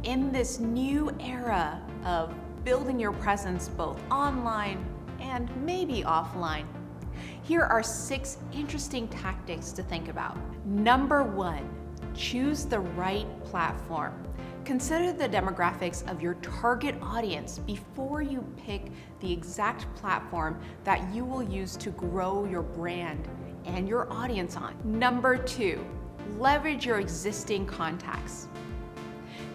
In this new era of building your presence both online and maybe offline, here are 6 interesting tactics to think about. Number 1, choose the right platform. Consider the demographics of your target audience before you pick the exact platform that you will use to grow your brand and your audience on. Number 2, leverage your existing contacts.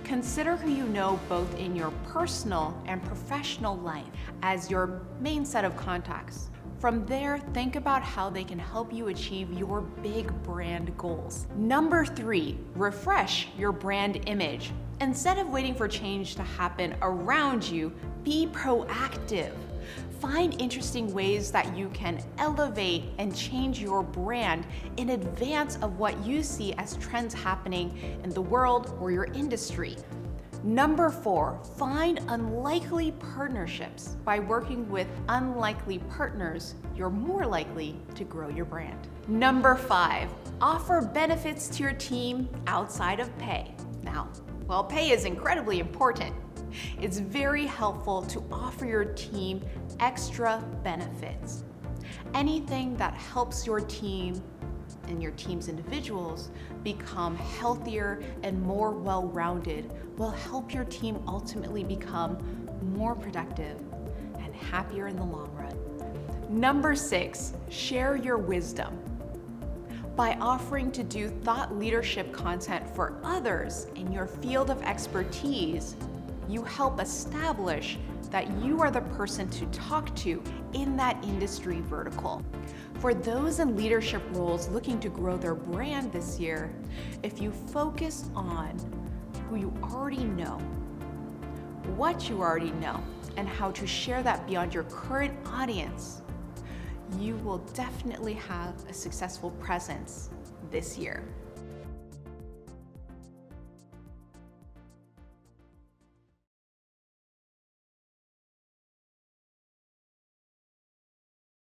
Consider who you know both in your personal and professional life as your main set of contacts. From there, think about how they can help you achieve your big brand goals. Number 3, refresh your brand image. Instead of waiting for change to happen around you, be proactive. Find interesting ways that you can elevate and change your brand in advance of what you see as trends happening in the world or your industry. Number 4, find unlikely partnerships. By working with unlikely partners, you're more likely to grow your brand. Number 5, offer benefits to your team outside of pay. Now, while pay is incredibly important, it's very helpful to offer your team extra benefits. Anything that helps your team and your team's individuals become healthier and more well-rounded will help your team ultimately become more productive and happier in the long run. Number 6, share your wisdom. By offering to do thought leadership content for others in your field of expertise, you help establish that you are the person to talk to in that industry vertical. For those in leadership roles looking to grow their brand this year, if you focus on who you already know, what you already know, and how to share that beyond your current audience, you will definitely have a successful presence this year.